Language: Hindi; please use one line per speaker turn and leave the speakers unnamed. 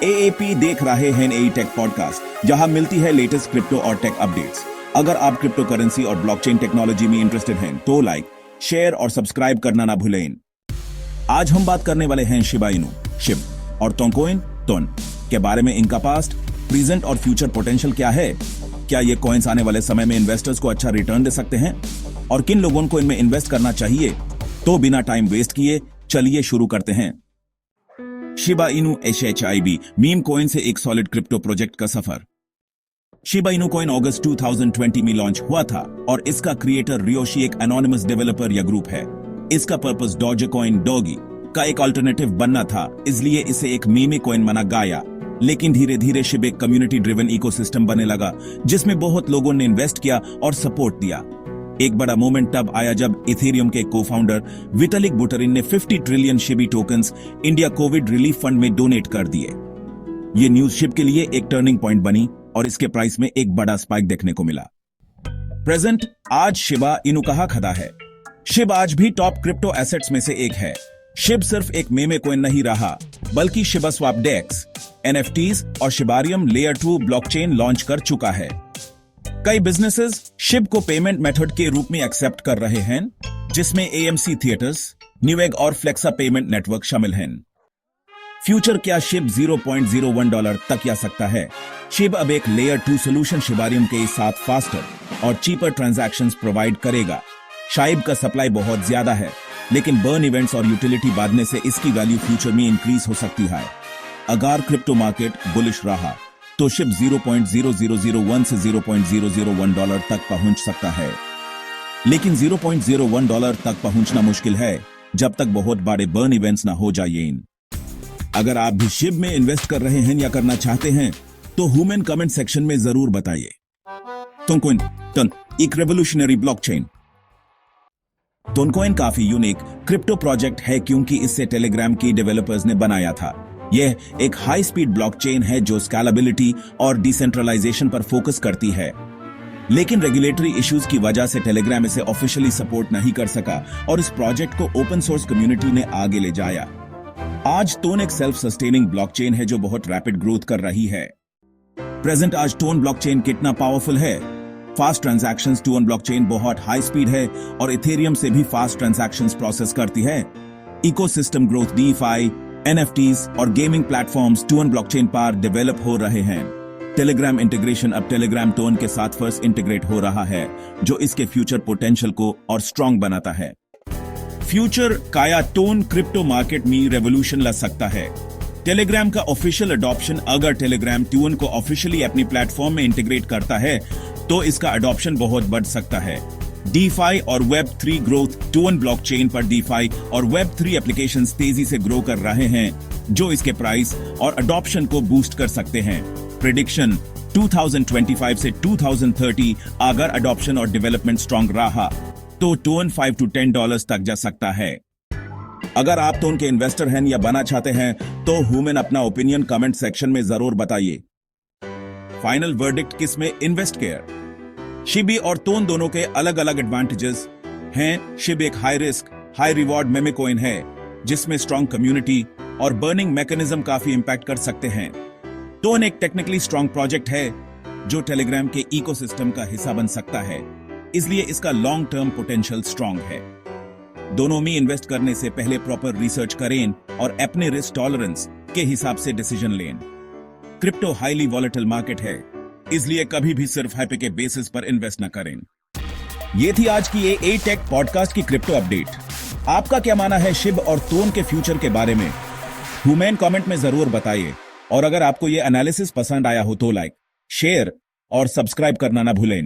एएपी देख रहे हैं एई टेक पॉडकास्ट, जहां मिलती है लेटेस्ट क्रिप्टो और टेक अपडेट्स। अगर आप क्रिप्टो करेंसी और ब्लॉकचेन टेक्नोलॉजी में इंटरेस्टेड हैं तो लाइक, शेयर और सब्सक्राइब करना ना भूलें। आज हम बात करने वाले हैं शिबा इनू शिब और टोन के बारे में। इनका पास्ट, प्रेजेंट और फ्यूचर पोटेंशियल क्या है, क्या ये कॉइन्स आने वाले समय में इन्वेस्टर्स को अच्छा रिटर्न दे सकते हैं और किन लोगों को इनमें इन्वेस्ट करना चाहिए। तो बिना टाइम वेस्ट किए चलिए शुरू करते हैं। Shiba Inu SHIB meme coin से एक सॉलिड क्रिप्टो प्रोजेक्ट का सफर। शिबा इनू कॉइन अगस्त 2020 में लॉन्च हुआ था और इसका क्रिएटर रियोशी एक एनोनिमस डेवलपर या ग्रुप है। इसका पर्पस डॉजेकॉइन डॉगी का एक अल्टरनेटिव बनना था, इसलिए इसे एक मीमे कॉइन माना गया। लेकिन धीरे धीरे शिब एक कम्युनिटी ड्रिवन इकोसिस्टम बनने लगा, जिसमें बहुत लोगों ने इन्वेस्ट किया और सपोर्ट दिया। एक बड़ा मोमेंट तब आया जब इथेरियम के को-फाउंडर विटालिक बुटेरिन ने 50 trillion Shibi tokens India Covid relief fund में डोनेट कर दिए। ये न्यूज शिब के लिए एक टर्निंग पॉइंट बनी और इसके प्राइस में एक बड़ा स्पाइक देखने को मिला। प्रेजेंट आज शिबा इनू कहां खड़ा है। शिब आज भी टॉप क्रिप्टो एसेट्स में से एक है। शिब सिर्फ एक मेमे कॉइन नहीं रहा, बल्कि शिबा स्वैप डेक्स, NFTs और शिबारियम लेयर 2 ब्लॉकचेन लॉन्च कर चुका है। कई बिजनेसेस शिब को पेमेंट मेथड के रूप में एक्सेप्ट कर रहे हैं, जिसमें AMC थिएटर्स, न्यूएग और फ्लेक्सा पेमेंट नेटवर्क शामिल हैं। फ्यूचर क्या शिब $0.01 तक जा सकता है। शिब अब एक लेयर 2 सोल्यूशन शिबारियम के साथ फास्टर और चीपर ट्रांजैक्शंस प्रोवाइड करेगा। शाइब का सप्लाई बहुत ज्यादा है, लेकिन बर्न इवेंट्स और यूटिलिटी बढ़ने से इसकी वैल्यू फ्यूचर में इंक्रीज हो सकती है। अगर क्रिप्टो मार्केट बुलिश रहा तो शिब $0.0001 से $0.001 तक पहुंच सकता है। लेकिन $0.01 तक पहुंचना मुश्किल है जब तक बहुत बड़े बर्न इवेंट्स ना हो जाए। अगर आप भी शिब में इन्वेस्ट कर रहे हैं या करना चाहते हैं तो ह्यूमन कमेंट सेक्शन में जरूर बताइए। टोन एक रेवोल्यूशनरी ब्लॉकचेन। टोनकॉइन काफी यूनिक क्रिप्टो प्रोजेक्ट है क्योंकि इससे टेलीग्राम की डेवलपर्स ने बनाया था। यह एक हाई स्पीड ब्लॉकचेन है जो स्केलेबिलिटी और डिसेंट्रलाइजेशन पर फोकस करती है। लेकिन रेगुलेटरी इश्यूज की वजह से टेलीग्राम इसे ऑफिशियली सपोर्ट नहीं कर सका और इस प्रोजेक्ट को ओपन सोर्स कम्युनिटी ने आगे ले जाया। आज टोन एक सेल्फ सस्टेनिंग ब्लॉकचेन है जो बहुत रैपिड ग्रोथ कर रही है। प्रेजेंट आज टोन ब्लॉकचेन कितना पावरफुल है। फास्ट ट्रांजैक्शंस टोन ब्लॉकचेन बहुत हाई स्पीड है और इथेरियम से भी फास्ट ट्रांजैक्शंस प्रोसेस करती है। इकोसिस्टम ग्रोथ DeFi, NFTs और गेमिंग प्लेटफॉर्म्स टोन ब्लॉकचेन पर डेवलप हो रहे हैं। टेलीग्राम इंटीग्रेशन अब टेलीग्राम टोन के साथ फर्स्ट इंटीग्रेट हो रहा है, जो इसके फ्यूचर पोटेंशियल को और स्ट्रॉन्ग बनाता है। फ्यूचर काया टोन क्रिप्टो मार्केट में रेवोल्यूशन ला सकता है। टेलीग्राम का ऑफिशियल अडॉप्शन, अगर टेलीग्राम टोन को ऑफिशियली अपनी प्लेटफॉर्म में इंटीग्रेट करता है तो इसका अडॉप्शन बहुत बढ़ सकता है। DeFi और Web3 ग्रोथ टोन ब्लॉकचेन पर DeFi और Web3 एप्लीकेशंस तेजी से ग्रो कर रहे हैं, जो इसके प्राइस और अडॉप्शन को बूस्ट कर सकते हैं। प्रेडिक्शन 2025 से 2030 अगर अडॉप्शन और डेवलपमेंट स्ट्रॉन्ग रहा तो टोन $5 to $10 तक जा सकता है। अगर आप टोन के इन्वेस्टर हैं या बना चाहते हैं तो ह्यूमन अपना ओपिनियन कमेंट सेक्शन में जरूर बताइए। फाइनल वर्डिक्ट किस में इन्वेस्ट केयर। शिबी और टोन दोनों के अलग अलग एडवांटेजेस हैं। शिब एक हाई रिस्क हाई रिवॉर्ड मेमे कॉइन है, जिसमें स्ट्रॉन्ग कम्युनिटी और बर्निंग मैकेनिज्म काफी इंपैक्ट कर सकते हैं। टोन एक टेक्निकली स्ट्रॉन्ग प्रोजेक्ट है जो टेलीग्राम के इकोसिस्टम का हिस्सा बन सकता है, इसलिए इसका लॉन्ग टर्म पोटेंशियल स्ट्रॉन्ग है। दोनों में इन्वेस्ट करने से पहले प्रॉपर रिसर्च करें और अपने रिस्क टॉलरेंस के हिसाब से डिसीजन लें। क्रिप्टो हाईली वॉलेटाइल मार्केट है, इसलिए कभी भी सिर्फ हाइप के बेसिस पर इन्वेस्ट न करें। ये थी आज की एई टेक पॉडकास्ट की क्रिप्टो अपडेट। आपका क्या मानना है शिब और टोन के फ्यूचर के बारे में, ह्यूमन कमेंट में जरूर बताइए। और अगर आपको ये एनालिसिस पसंद आया हो तो लाइक, शेयर और सब्सक्राइब करना ना भूलें।